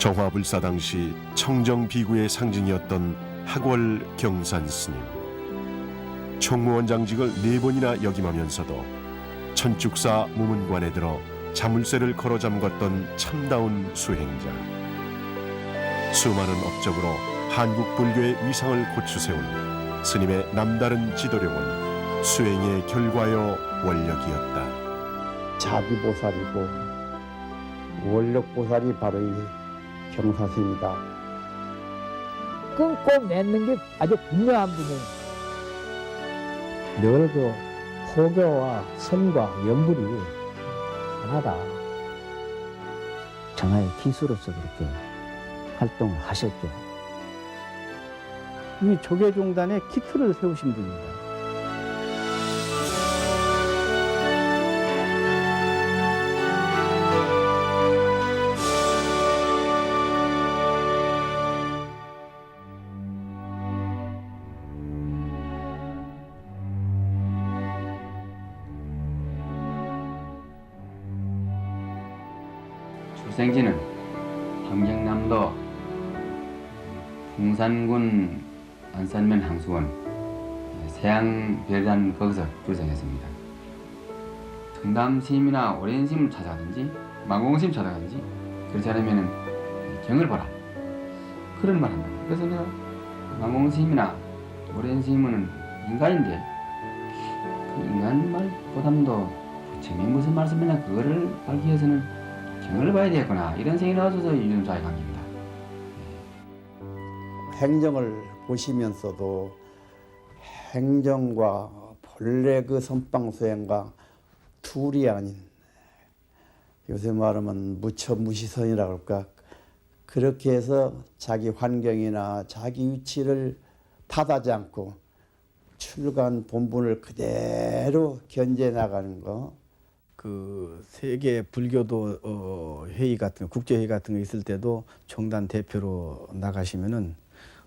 정화불사 당시 청정비구의 상징이었던 학월 경산 스님. 총무원장직을 4번이나 역임하면서도 천축사 무문관에 들어 자물쇠를 걸어 잠갔던 참다운 수행자. 수많은 업적으로 한국 불교의 위상을 고추세운 스님의 남다른 지도력은 수행의 결과요 원력이었다. 자비보살이고 원력보살이 바로 이 경사스입니다. 끊고 맺는 게 아주 분명한 분이에요. 늘 그 포교와 선과 연불이 하나다. 정화의 기수로서 그렇게 활동을 하셨죠. 이 조계종단의 기틀을 세우신 분입니다. 출생지는 함경남도 풍산군 안산면 항수원 세양별단 거기서 출생했습니다. 청담스님이나 오랜스님을 찾아가든지 망공스님 찾아가든지 그렇지 않으면 경을 보라 그런 말 합니다. 그래서 내가 망공스님이나 오랜스님은 인간인데 그 인간 말보다도 부처님이 무슨 말씀이냐 그거를 알기 위해서는 경을 봐야 되겠구나 이런 생각이 나와서 유전자에 관계입니다. 행정을 보시면서도 행정과 본래 그 선방수행과 둘이 아닌 요새 말하면 무처무시선이라고 할까 그렇게 해서 자기 환경이나 자기 위치를 탓하지 않고 출간 본분을 그대로 견제 나가는 거. 그 세계 불교도 회의 같은 국제회의 같은 거 있을 때도 종단 대표로 나가시면은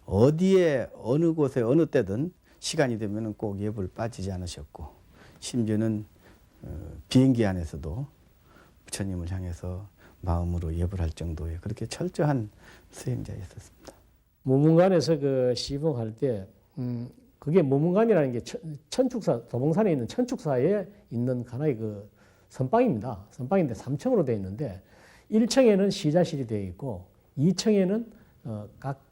어디에 어느 곳에 어느 때든 시간이 되면은 꼭 예불 빠지지 않으셨고 심지어는 비행기 안에서도 부처님을 향해서 마음으로 예불할 정도의 그렇게 철저한 수행자였었습니다. 무문관에서 그 시봉할 때 그게 무문관이라는 게 천축사 도봉산에 있는 천축사에 있는 하나의 그 선방입니다. 선방인데 3층으로 되어 있는데 1층에는 시자실이 되어 있고 2층에는 각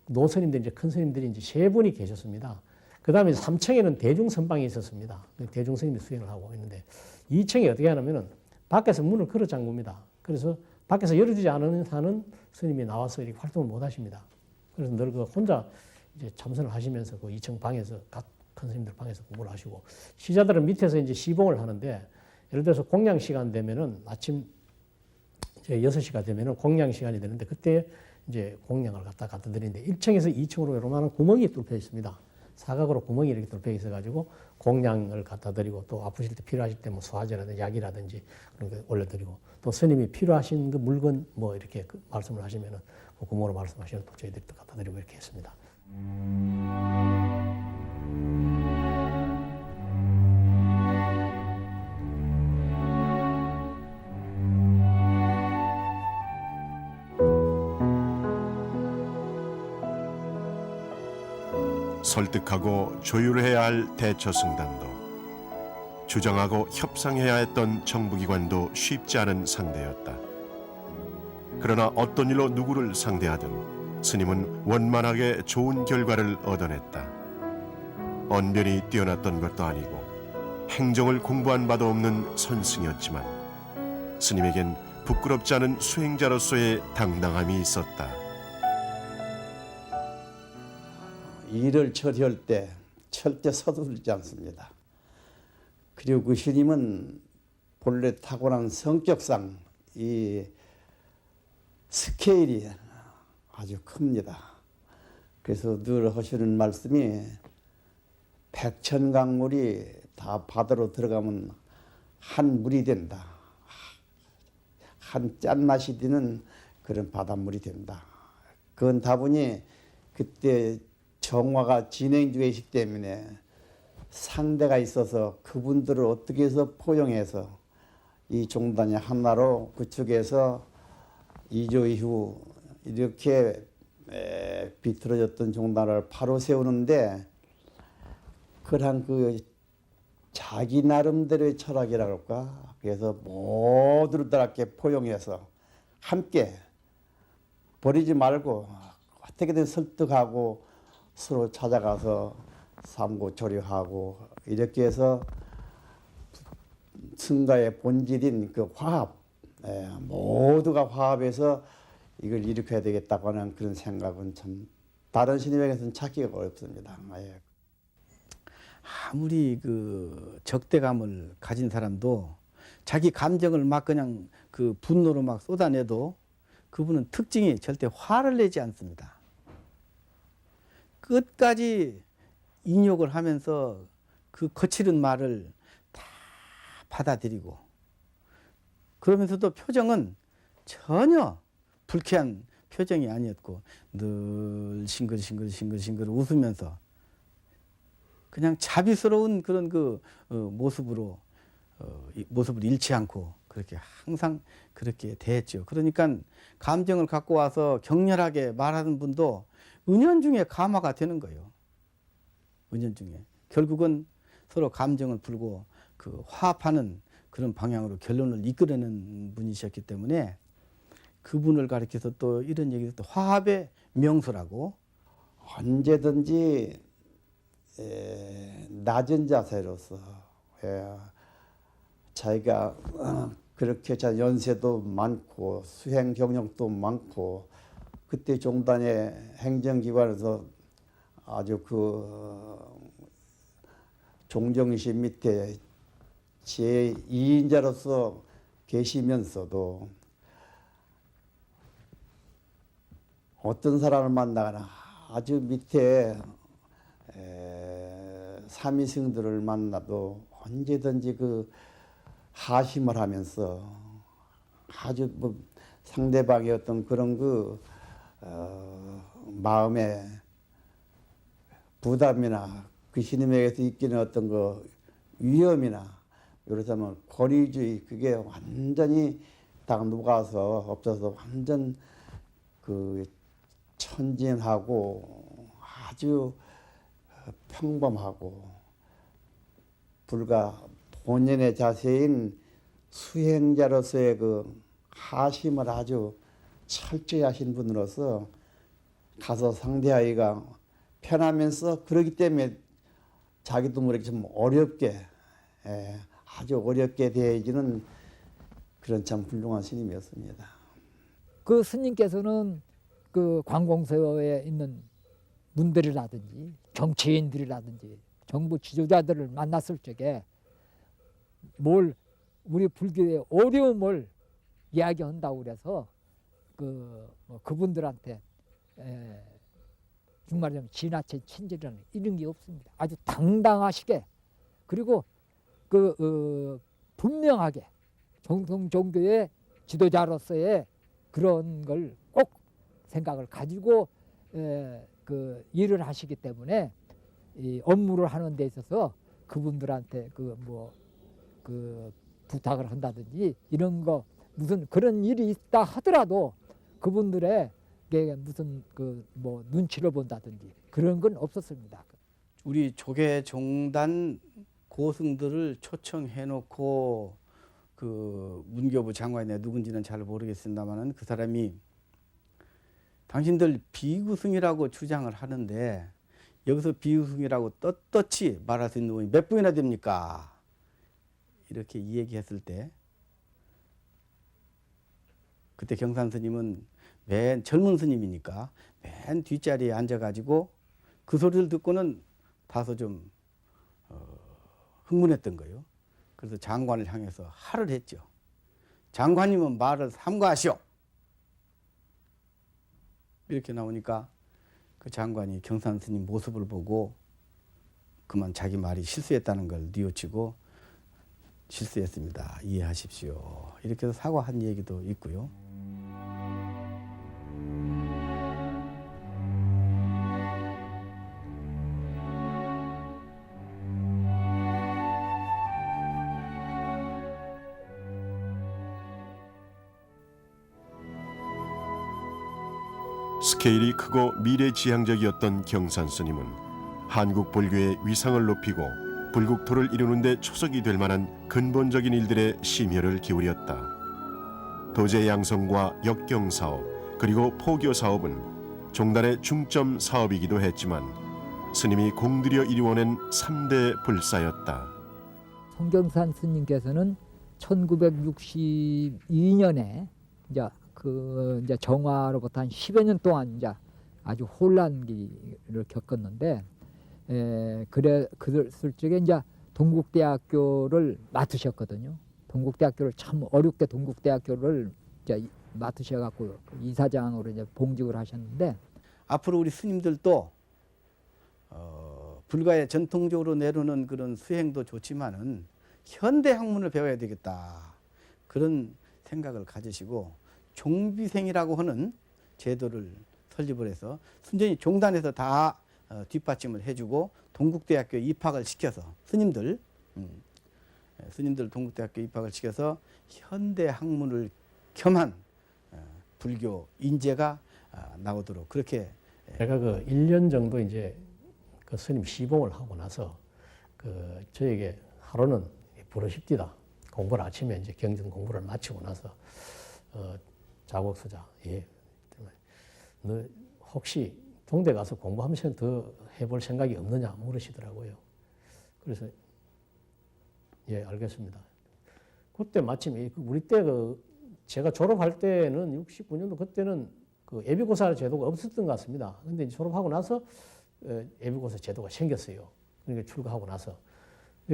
노스님들 이제 큰 스님들이 이제 3분이 계셨습니다. 그 다음에 3층에는 대중선방이 있었습니다. 대중스님이 수행을 하고 있는데 2층에 어떻게 하냐면은 밖에서 문을 걸어 잠굽니다. 그래서 밖에서 열어주지 않은 하는 스님이 나와서 이렇게 활동을 못 하십니다. 그래서 늘 그 혼자 이제 참선을 하시면서 그 2층 방에서 각 큰 스님들 방에서 공부를 하시고 시자들은 밑에서 이제 시봉을 하는데 예를 들어서 공양 시간 되면은 아침 이제 6시가 되면은 공양 시간이 되는데 그때 이제 공양을 갖다 드리는데 1층에서 2층으로 요만한 구멍이 뚫혀 있습니다. 사각으로 구멍이 이렇게 뚫혀 있어가지고 공양을 갖다 드리고 또 아프실 때 필요하실 때 뭐 소화제라든지 약이라든지 그런 거 올려드리고 또 스님이 필요하신 그 물건 뭐 이렇게 그 말씀을 하시면은 그 구멍으로 말씀하시면 또 저희들이 또 갖다 드리고 이렇게 했습니다. 설득하고 조율해야 할 대처승단도 주장하고 협상해야 했던 정부기관도 쉽지 않은 상대였다. 그러나 어떤 일로 누구를 상대하든 스님은 원만하게 좋은 결과를 얻어냈다. 언변이 뛰어났던 것도 아니고 행정을 공부한 바도 없는 선승이었지만 스님에겐 부끄럽지 않은 수행자로서의 당당함이 있었다. 일을 처리할 때 절대 서두르지 않습니다. 그리고 그 스님은 본래 타고난 성격상 이 스케일이 아주 큽니다. 그래서 늘 하시는 말씀이 백천강물이 다 바다로 들어가면 한 물이 된다. 한 짠맛이 드는 그런 바닷물이 된다. 그건 다분히 그때 정화가 진행 중에 있기 때문에 상대가 있어서 그분들을 어떻게 해서 포용해서 이 종단이 하나로 그쪽에서 2조 이후 이렇게 비틀어졌던 종단을 바로 세우는데 그런 그 자기 나름대로의 철학이라고 할까? 그래서 모두를 다 이렇게 포용해서 함께 버리지 말고 어떻게든 설득하고 서로 찾아가서 삼고초려하고 이렇게 해서 승가의 본질인 그 화합, 모두가 화합해서 이걸 일으켜야 되겠다고 하는 그런 생각은 참 다른 신임에게서는 찾기가 어렵습니다. 아무리 그 적대감을 가진 사람도 자기 감정을 막 그냥 그 분노로 막 쏟아내도 그분은 특징이 절대 화를 내지 않습니다. 끝까지 인욕을 하면서 그 거칠은 말을 다 받아들이고 그러면서도 표정은 전혀 불쾌한 표정이 아니었고 늘 싱글싱글 웃으면서 그냥 자비스러운 그런 그 모습으로 모습을 잃지 않고 그렇게 항상 그렇게 대했죠. 그러니까 감정을 갖고 와서 격렬하게 말하는 분도 은연중에 감화가 되는 거예요. 은연중에 결국은 서로 감정을 풀고 그 화합하는 그런 방향으로 결론을 이끌어내는 분이셨기 때문에 그분을 가리켜서 또 이런 얘기를 또 화합의 명수라고 언제든지 낮은 자세로서 자기가 그렇게 연세도 많고 수행 경력도 많고 그때 종단의 행정기관에서 아주 그 종정신 밑에 제2인자로서 계시면서도 어떤 사람을 만나거나 아주 밑에 삼위승들을 만나도 언제든지 그 하심을 하면서 아주 뭐 상대방의 어떤 그런 그 마음의 부담이나 그 신임에게서 있기는 어떤 그 위험이나 이렇다면 권위주의 그게 완전히 다 녹아서 없어서 완전 그 천진하고 아주 평범하고 불과 본연의 자세인 수행자로서의 그 하심을 아주 철저히 하신 분으로서 가서 상대하기가 편하면서 그러기 때문에 자기도 모르게 좀 어렵게 아주 어렵게 대해지는 그런 참 훌륭한 스님이었습니다. 그 스님께서는 그 관공서에 있는 분들이라든지 정치인들이라든지 정부 지도자들을 만났을 적에 뭘 우리 불교의 어려움을 이야기한다고 그래서 그분들한테 정말 지나친 친절이라는 이런 게 없습니다. 아주 당당하시게 그리고 분명하게 정통 종교의 지도자로서의 그런 걸 꼭 생각을 가지고 그 일을 하시기 때문에 이 업무를 하는 데 있어서 그분들한테 부탁을 한다든지 이런 거 무슨 그런 일이 있다 하더라도 그분들의 무슨 눈치를 본다든지 그런 건 없었습니다. 우리 조계 종단 고승들을 초청해 놓고 그 문교부 장관이 누군지는 잘 모르겠습니다만은 그 사람이 당신들 비구승이라고 주장을 하는데 여기서 비구승이라고 떳떳이 말할 수 있는 분이 몇 분이나 됩니까? 이렇게 얘기했을 때 그때 경산 스님은 맨 젊은 스님이니까 맨 뒷자리에 앉아가지고 그 소리를 듣고는 다소 좀 흥분했던 거예요. 그래서 장관을 향해서 하를 했죠. 장관님은 말을 삼가하시오. 이렇게 나오니까 그 장관이 경산 스님 모습을 보고 그만 자기 말이 실수했다는 걸 뉘우치고 실수했습니다. 이해하십시오. 이렇게 해서 사과한 얘기도 있고요. 스케일이 크고 미래지향적이었던 경산 스님은 한국 불교의 위상을 높이고 불국토를 이루는 데 초석이 될 만한 근본적인 일들에 심혈을 기울였다. 도제 양성과 역경 사업 그리고 포교 사업은 종단의 중점 사업이기도 했지만 스님이 공들여 이루어낸 3대 불사였다. 송경산 스님께서는 1962년에 이제 정화로부터 한 10여 년 동안 이제 아주 혼란기를 겪었는데, 그랬을 적에 이제 동국대학교를 맡으셨거든요. 동국대학교를 참 어렵게 동국대학교를 이제 맡으셔갖고 이사장으로 이제 봉직을 하셨는데, 앞으로 우리 스님들도 불가에 전통적으로 내려오는 그런 수행도 좋지만은 현대 학문을 배워야 되겠다, 그런 생각을 가지시고 종비생이라고 하는 제도를 설립을 해서 순전히 종단에서 다 뒷받침을 해주고 동국대학교에 입학을 시켜서 스님들 동국대학교에 입학을 시켜서 현대 학문을 겸한 불교 인재가 나오도록 그렇게. 제가 그 1년 정도 이제 그 스님 시봉을 하고 나서 그 저에게 하루는 부르십디다. 공부를 아침에 이제 경전 공부를 마치고 나서 자곡수자, 너 혹시 동대 가서 공부하면서 더 해볼 생각이 없느냐 물으시더라고요. 그래서 예, 알겠습니다. 그때 마침 우리 때 제가 졸업할 때는 69년도 그때는 그 예비고사 제도가 없었던 것 같습니다. 근데 이제 졸업하고 나서 예비고사 제도가 생겼어요. 그러니까 출가하고 나서.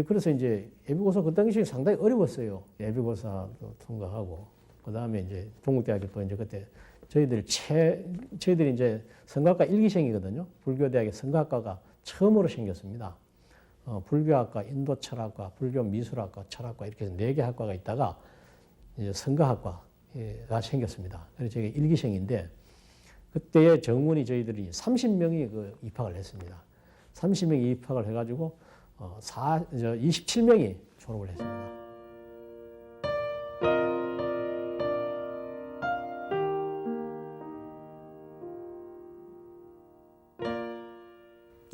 그래서 이제 예비고사 그 당시에 상당히 어려웠어요. 예비고사도 통과하고 그 다음에 이제 동국대학교 이제 그때 저희들이 이제 성악과 1기생이거든요. 불교대학의 성악과가 처음으로 생겼습니다. 불교학과, 인도철학과, 불교미술학과, 철학과 이렇게 4개 학과가 있다가 이제 성가학과가 생겼습니다. 그래서 제가 1기생인데 그때의 정문이 저희들이 30명이 입학을 했습니다. 30명이 입학을 해가지고 27명이 졸업을 했습니다.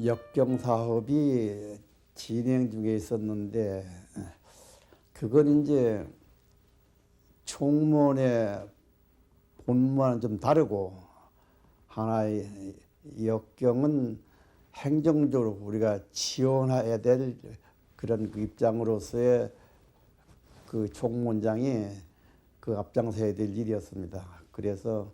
역경 사업이 진행 중에 있었는데 그건 이제 총무원의 본문과는 좀 다르고 하나의 역경은 행정적으로 우리가 지원해야 될 그런 그 입장으로서의 그 총무원장이 그 앞장서야 될 일이었습니다. 그래서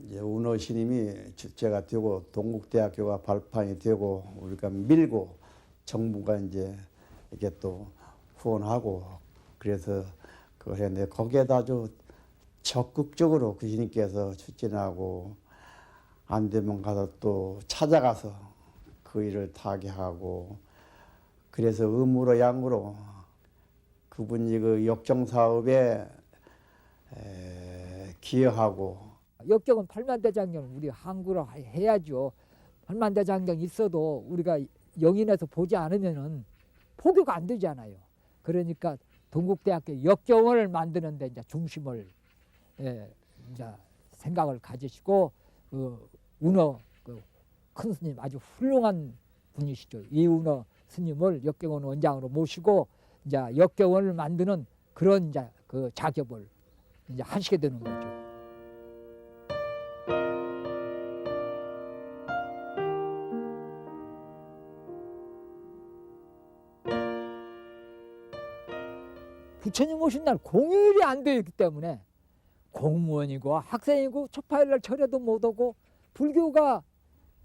이제 운호 스님이 주체가 되고 동국대학교가 발판이 되고 우리가 밀고 정부가 이제 이게 또 후원하고 그래서 그걸 했는데 거기에다 아주 적극적으로 그 스님께서 추진하고 안 되면 가서 또 찾아가서 그 일을 타개하고 그래서 음으로 양으로 그분이 그 역경 사업에 기여하고 역경은 팔만대장경 우리 항구로 해야죠. 팔만대장경 있어도 우리가 영인에서 보지 않으면은 포교가 안 되잖아요. 그러니까 동국대학교 역경을 만드는데 이제 중심을 이제 생각을 가지시고 운어 큰 스님 아주 훌륭한 분이시죠. 이운어 스님을 역경원 원장으로 모시고 이제 역경원을 만드는 그런 이제 그 작업을 이제 하시게 되는 거죠. 부처님 오신 날 공휴일이 안 되기 때문에 공무원이고 학생이고 초파일날 절에도 못 오고 불교가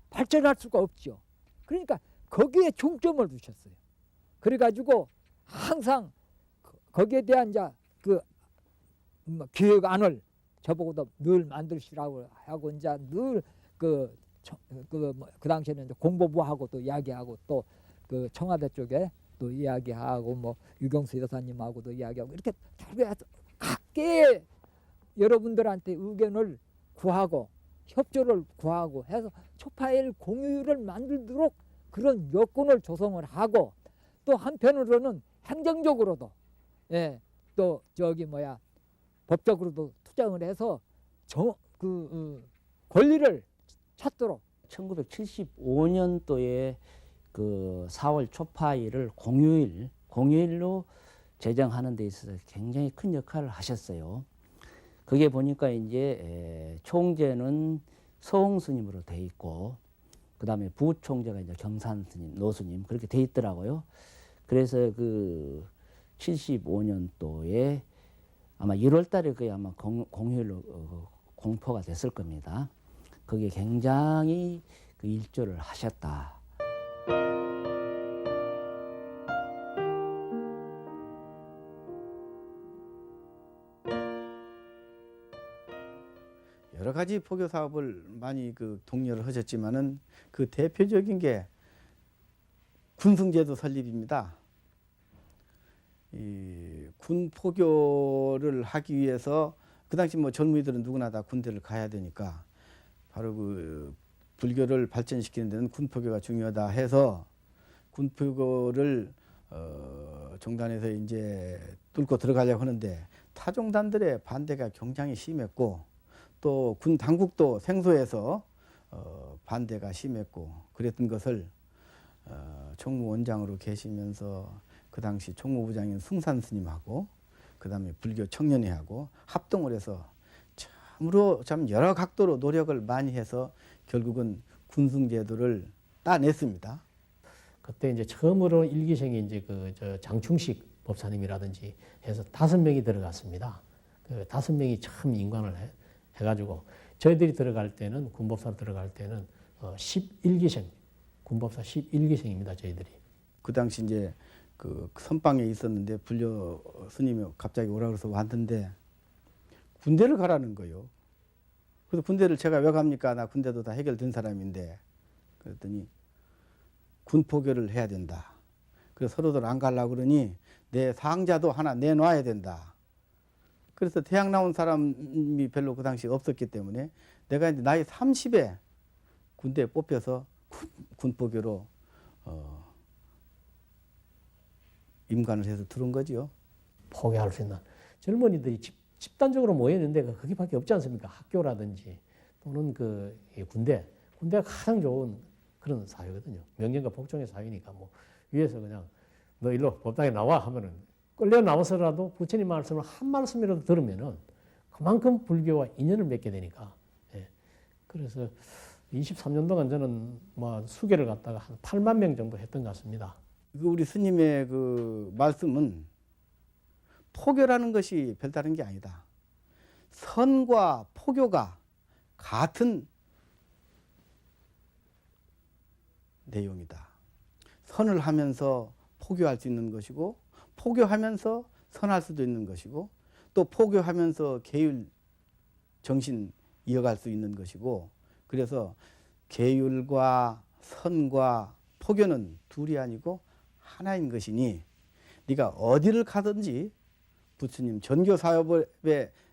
발전할 수가 없죠. 그러니까 거기에 중점을 두셨어요. 그래가지고 항상 거기에 대한 이제 그 기획안을 저보고도 늘 만드시라고 하고 이제 늘 그 당시에는 이제 공보부하고도 이야기하고 또 그 청와대 쪽에 또 이야기하고 뭐 유경수 여사님하고도 이야기하고 이렇게 각계 여러분들한테 의견을 구하고 협조를 구하고 해서 초파일 공휴일을 만들도록 그런 여건을 조성을 하고 또 한편으로는 행정적으로도 또 법적으로도 투쟁을 해서 권리를 찾도록 1975년도에 그 4월 초파일을 공휴일로 제정하는 데 있어서 굉장히 큰 역할을 하셨어요. 그게 보니까 이제 총재는 서홍 스님으로 돼 있고, 그 다음에 부총재가 이제 경산 스님, 노 스님 그렇게 돼 있더라고요. 그래서 그 75년도에 아마 1월달에 그게 아마 공휴일로 공포가 됐을 겁니다. 그게 굉장히 그 일조를 하셨다. 여러 가지 포교 사업을 많이 그 독려를 하셨지만은 그 대표적인 게 군승제도 설립입니다. 이 군 포교를 하기 위해서 그 당시 뭐 젊은이들은 누구나 다 군대를 가야 되니까 바로 그 불교를 발전시키는 데는 군 포교가 중요하다 해서 군 포교를 종단에서 이제 뚫고 들어가려고 하는데 타종단들의 반대가 굉장히 심했고, 또 군 당국도 생소해서 반대가 심했고, 그랬던 것을 총무원장으로 계시면서 그 당시 총무부장인 승산 스님하고 그 다음에 불교 청년회하고 합동을 해서 참으로 참 여러 각도로 노력을 많이 해서 결국은 군승제도를 따냈습니다. 그때 이제 처음으로 일기생이 이제 저 장충식 법사님이라든지 해서 5명이 들어갔습니다. 그 5명이 처음 인관을 해가지고 저희들이 들어갈 때는 군법사로 들어갈 때는 11기생 군법사 11기생입니다. 저희들이. 그 당시 이제 그 선방에 있었는데 불교 스님이 갑자기 오라 그래서 왔는데 군대를 가라는 거요. 그래서 군대를 제가 왜 갑니까? 나 군대도 다 해결된 사람인데. 그랬더니 군포교를 해야 된다. 그래서 서로들 안 가려고 그러니 내 상자도 하나 내놔야 된다. 그래서 대학 나온 사람이 별로 그 당시 없었기 때문에 내가 이제 나이 30에 군대에 뽑혀서 군포교로 임관을 해서 들어온 거지요. 포기할 수 있는 젊은이들이 집단적으로 모였는데 거기밖에 없지 않습니까? 학교라든지 또는 그 군대가 가장 좋은 그런 사회거든요. 명령과 복종의 사회니까 뭐 위에서 그냥 너 일로 법당에 나와 하면은 끌려 나와서라도 부처님 말씀을 한 말씀이라도 들으면은 그만큼 불교와 인연을 맺게 되니까. 예. 그래서 23년 동안 저는 뭐 수계를 갖다가 한 8만 명 정도 했던 것 같습니다. 우리 스님의 그 말씀은 포교라는 것이 별다른 게 아니다. 선과 포교가 같은 내용이다. 선을 하면서 포교할 수 있는 것이고, 포교하면서 선할 수도 있는 것이고, 또 포교하면서 계율 정신 이어갈 수 있는 것이고, 그래서 계율과 선과 포교는 둘이 아니고 하나인 것이니 네가 어디를 가든지 부처님 전교 사업에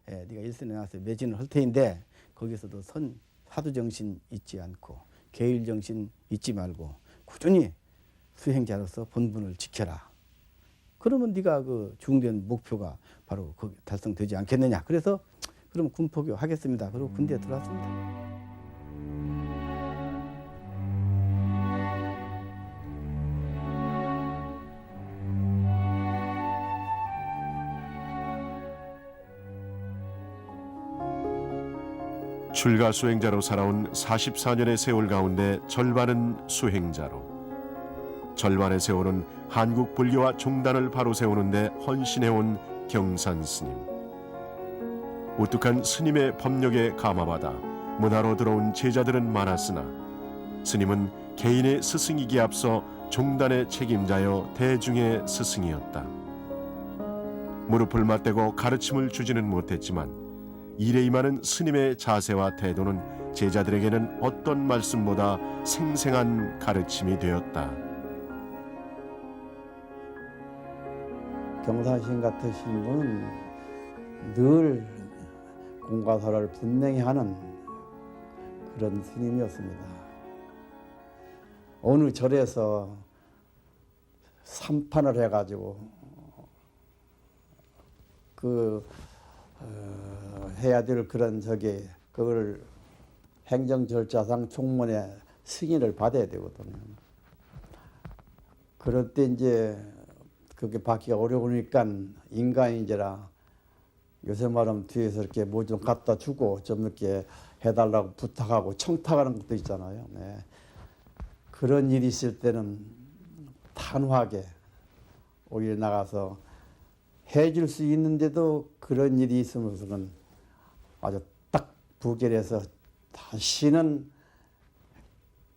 네가 일선에 나와서 매진을 할 테인데 거기서도 사두 정신 잊지 않고 계율 정신 잊지 말고 꾸준히 수행자로서 본분을 지켜라. 그러면 네가 그 중된 목표가 바로 거기 달성되지 않겠느냐. 그래서 그럼 군포교 하겠습니다. 그리고 군대에 들어왔습니다. 출가 수행자로 살아온 44년의 세월 가운데 절반은 수행자로, 절반의 세월은 한국 불교와 종단을 바로 세우는데 헌신해온 경산 스님. 우뚝한 스님의 법력에 감화받아 문화로 들어온 제자들은 많았으나 스님은 개인의 스승이기에 앞서 종단의 책임자여 대중의 스승이었다. 무릎을 맞대고 가르침을 주지는 못했지만 일에 임하는 스님의 자세와 태도는 제자들에게는 어떤 말씀보다 생생한 가르침이 되었다. 경산스님 같으신 분은 늘 공과사를 분명히 하는 그런 스님이었습니다. 어느 절에서 삼판을 해가지고 해야 될 그런 그걸 행정 절차상 총무의 승인을 받아야 되거든요. 그럴 때 이제 그게 받기가 어려우니까 인간인지라 요새 말하면 뒤에서 이렇게 뭐 좀 갖다 주고 좀 이렇게 해달라고 부탁하고 청탁하는 것도 있잖아요. 네. 그런 일이 있을 때는 단호하게 오히려 나가서 해줄 수 있는데도 그런 일이 있으면서는 아주 딱 부결해서 다시는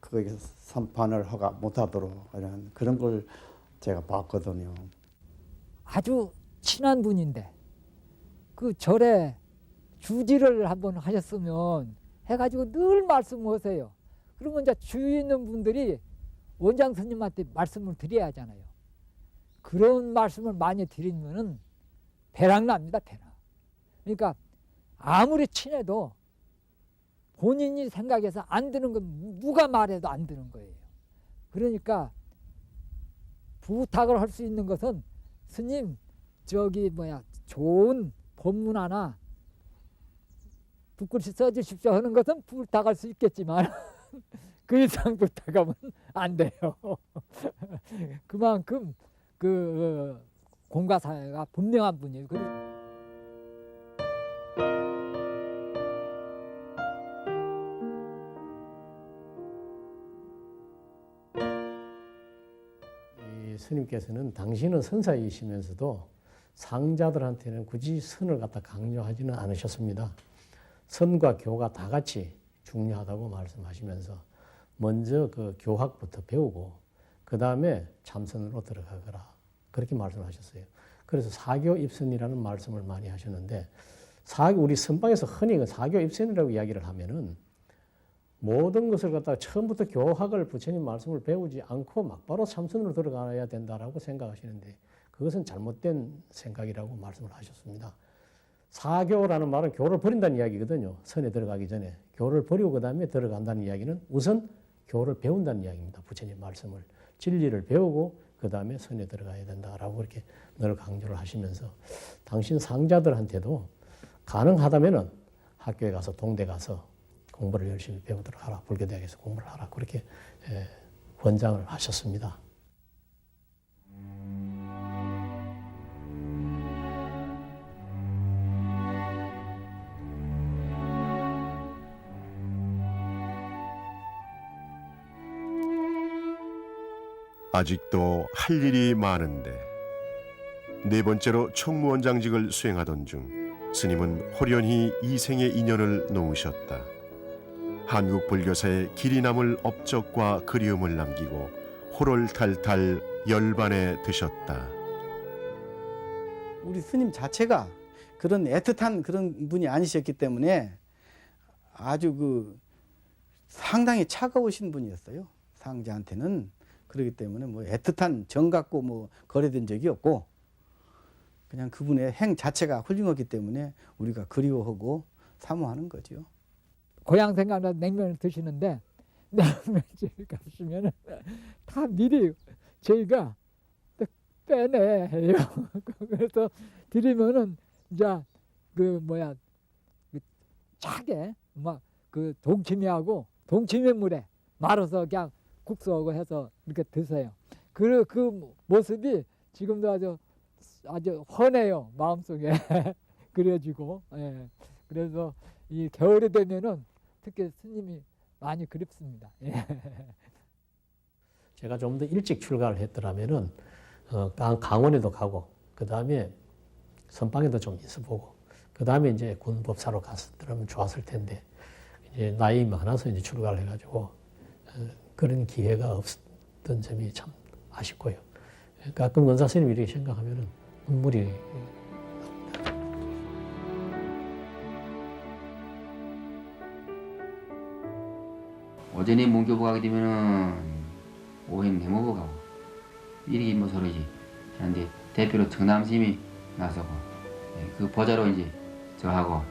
거기서 삼판을 허가 못하도록 이런 그런 걸 제가 봤거든요. 아주 친한 분인데 그 절에 주지를 한번 하셨으면 해가지고 늘 말씀하세요. 그러면 이제 주위 있는 분들이 원장 스님한테 말씀을 드려야 하잖아요. 그런 말씀을 많이 드리면은 배락 납니다, 배락. 그러니까 아무리 친해도 본인이 생각해서 안 드는 건 누가 말해도 안 드는 거예요. 그러니까 부탁을 할 수 있는 것은 스님 저기 좋은 법문 하나 붓글씨 써주십시오 하는 것은 부탁할 수 있겠지만 그 이상 부탁하면 안 돼요. 그만큼 그 공과사가 분명한 분이에요. 이 스님께서는 당신은 선사이시면서도 상자들한테는 굳이 선을 갖다 강요하지는 않으셨습니다. 선과 교가 다 같이 중요하다고 말씀하시면서 먼저 그 교학부터 배우고 그 다음에 참선으로 들어가거라 그렇게 말씀하셨어요. 그래서 사교 입선이라는 말씀을 많이 하셨는데 우리 선방에서 흔히 그 사교 입선이라고 이야기를 하면은 모든 것을 갖다가 처음부터 교학을 부처님 말씀을 배우지 않고 막바로 참선으로 들어가야 된다라고 생각하시는데 그것은 잘못된 생각이라고 말씀을 하셨습니다. 사교라는 말은 교를 버린다는 이야기거든요. 선에 들어가기 전에. 교를 버리고 그 다음에 들어간다는 이야기는 우선 교를 배운다는 이야기입니다. 부처님 말씀을. 진리를 배우고 그 다음에 선에 들어가야 된다라고 그렇게 늘 강조를 하시면서 당신 상자들한테도 가능하다면은 학교에 가서 동대 가서 공부를 열심히 배우도록 하라. 불교대학에서 공부를 하라. 그렇게 권장을 하셨습니다. 아직도 할 일이 많은데 네 번째로 총무원장직을 수행하던 중 스님은 호련히 이생의 인연을 놓으셨다. 한국 불교사의 길이 남을 업적과 그리움을 남기고 호롤탈탈 열반에 드셨다. 우리 스님 자체가 그런 애틋한 그런 분이 아니셨기 때문에 아주 그 상당히 차가우신 분이었어요. 상자한테는. 그렇기 때문에 뭐 애틋한 정 갖고 뭐 거래된 적이 없고 그냥 그분의 행 자체가 훌륭하기 때문에 우리가 그리워하고 사모하는 거죠. 고향 생각나서 냉면을 드시는데 냉면집 가시면 다 미리 저희가 빼내요. 그래서 드리면은 이제 그 차게 막 그 동치미하고 동치미물에 말아서 그냥 국수하고 해서 이렇게 드세요. 그 모습이 지금도 아주 훤해요 마음속에 그려지고. 예. 그래서 이 겨울이 되면은 특히 스님이 많이 그립습니다. 예. 제가 좀 더 일찍 출가를 했더라면은 강원에도 가고 그 다음에 선방에도 좀 있어보고 그 다음에 이제 군법사로 갔으면 좋았을 텐데 이제 나이 많아서 이제 출가를 해가지고 그런 기회가 없었던 점이 참 아쉽고요. 가끔 원사 스님 이렇게 생각하면은 눈물이 오전에 문교부 가게 되면은 오후엔 내무부 가고 일이 뭐 서로지. 그런데 대표로 정남스님이 나서고 그 보좌로 이제 저하고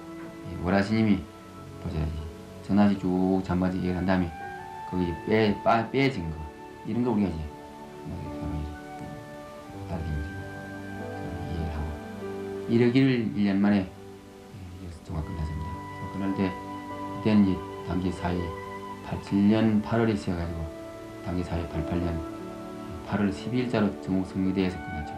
오라스님이 보좌지. 정남스님 쭉 잔바지 얘기한 다음에 거기 빼진 거 이런 거 우리가 이제 다르게 이해를 하고 이러기를 1년 만에 종합 끝났습니다. 그럴 때 그때는 이제 당기 4회 87년 8월에 시작해가지고 당기 4회 88년 8월 12일자로 전국성미대에서 끝났죠.